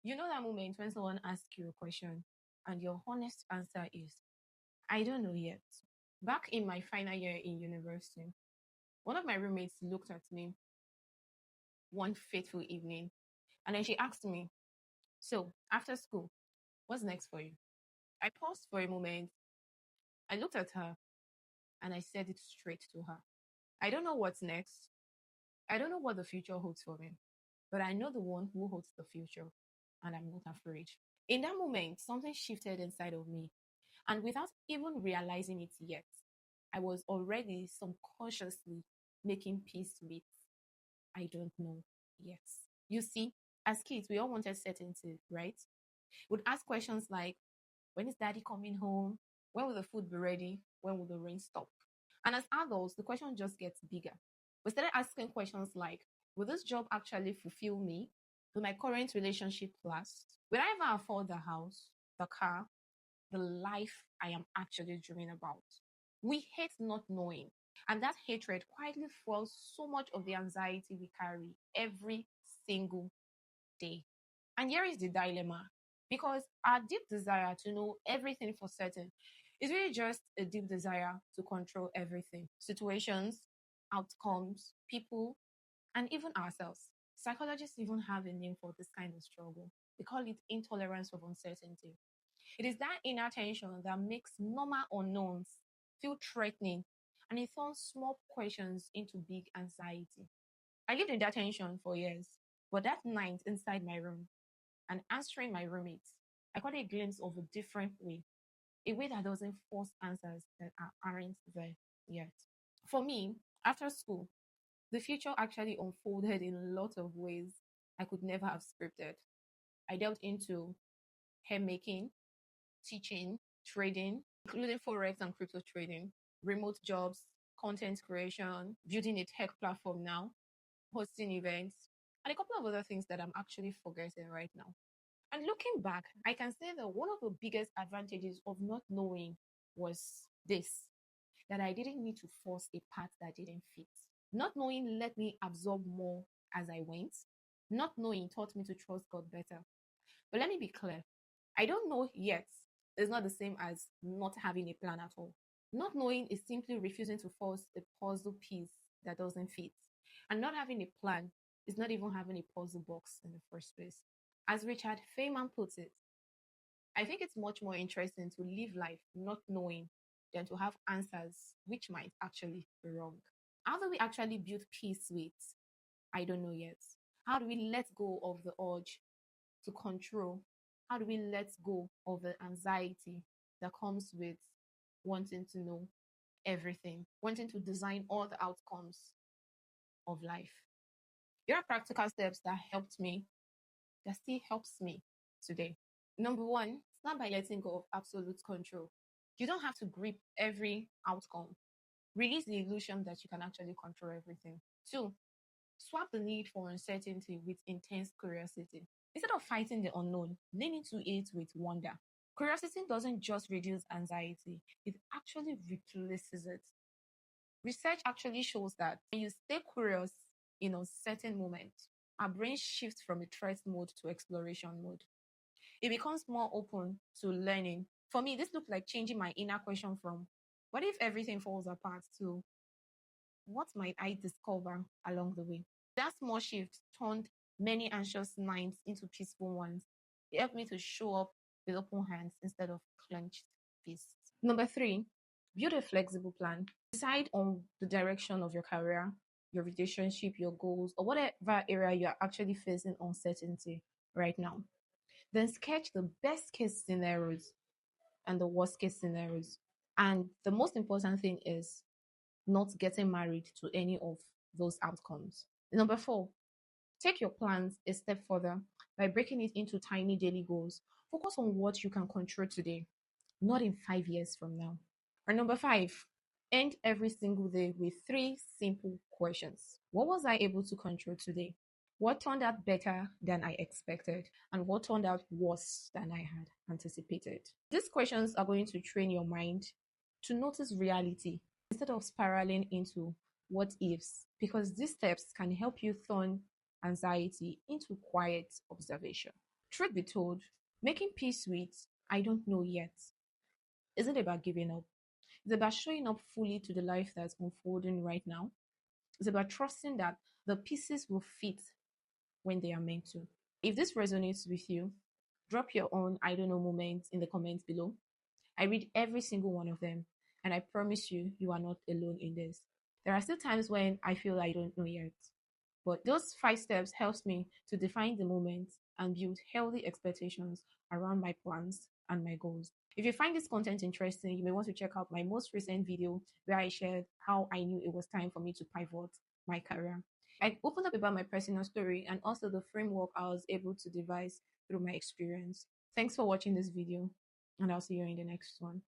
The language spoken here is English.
You know that moment when someone asks you a question and your honest answer is, I don't know yet. Back in my final year in university, one of my roommates looked at me one fateful evening and then she asked me, so after school, what's next for you? I paused for a moment. I looked at her and I said it straight to her. I don't know what's next. I don't know what the future holds for me, but I know the one who holds the future and I'm not afraid. In that moment, something shifted inside of me. And without even realizing it yet, I was already subconsciously making peace with I don't know yet. You see, as kids, we all wanted certainty, right? Would ask questions like, when is daddy coming home? When will the food be ready? When will the rain stop? And as adults, the question just gets bigger. We started asking questions like, will this job actually fulfill me? Will my current relationship last? Will I ever afford the house, the car, the life I am actually dreaming about? We hate not knowing. And that hatred quietly fuels so much of the anxiety we carry every single day. And here is the dilemma because our deep desire to know everything for certain is really just a deep desire to control everything situations, outcomes, people, and even ourselves. Psychologists even have a name for this kind of struggle. They call it intolerance of uncertainty. It is that inner tension that makes normal unknowns feel threatening and it turns small questions into big anxiety. I lived in that tension for years, but that night inside my room, and answering my roommates, I got a glimpse of a different way, a way that doesn't force answers that aren't there yet. For me, after school, the future actually unfolded in a lot of ways I could never have scripted. I delved into hair making, teaching, trading, including forex and crypto trading, remote jobs, content creation, building a tech platform now, hosting events, and a couple of other things that I'm actually forgetting right now. And looking back, I can say that one of the biggest advantages of not knowing was this that I didn't need to force a path that didn't fit. Not knowing let me absorb more as I went. Not knowing taught me to trust God better. But let me be clear I don't know yet is not the same as not having a plan at all. Not knowing is simply refusing to force a puzzle piece that doesn't fit. And not having a plan is not even having a puzzle box in the first place. As Richard Feynman puts it, I think it's much more interesting to live life not knowing than to have answers which might actually be wrong. How do we actually build peace with? I don't know yet. How do we let go of the urge to control? How do we let go of the anxiety that comes with wanting to know everything, wanting to design all the outcomes of life? Here are practical steps that helped me, that still helps me today. Number one, start by letting go of absolute control. You don't have to grip every outcome. Release the illusion that you can actually control everything. Two, swap the need for uncertainty with intense curiosity. Instead of fighting the unknown, lean into it with wonder. Curiosity doesn't just reduce anxiety, it actually replaces it. Research actually shows that when you stay curious in a certain moment, our brain shifts from a threat mode to exploration mode. It becomes more open to learning. For me, this looked like changing my inner question from what if everything falls apart to what might I discover along the way? That small shift turned many anxious nights into peaceful ones. It helped me to show up with open hands instead of clenched fists. Number three, build a flexible plan. Decide on the direction of your career, your relationship, your goals, or whatever area you are actually facing uncertainty right now. Then sketch the best case scenarios and the worst case scenarios. And the most important thing is not getting married to any of those outcomes. Number four, take your plans a step further by breaking it into tiny daily goals. Focus on what you can control today, not in 5 years from now. Or number five, end every single day with three simple questions. What was I able to control today? What turned out better than I expected? And what turned out worse than I had anticipated? These questions are going to train your mind to notice reality instead of spiraling into what ifs, because these steps can help you turn anxiety into quiet observation. Truth be told, making peace with I don't know yet isn't about giving up. It's about showing up fully to the life that's unfolding right now. It's about trusting that the pieces will fit when they are meant to. If this resonates with you, drop your own I don't know moments in the comments below. I read every single one of them, and I promise you, you are not alone in this. There are still times when I feel I don't know yet, but those 5 steps helps me to define the moment and build healthy expectations around my plans and my goals. If you find this content interesting, you may want to check out my most recent video where I shared how I knew it was time for me to pivot my career. I opened up about my personal story and also the framework I was able to devise through my experience. Thanks for watching this video, and I'll see you in the next one.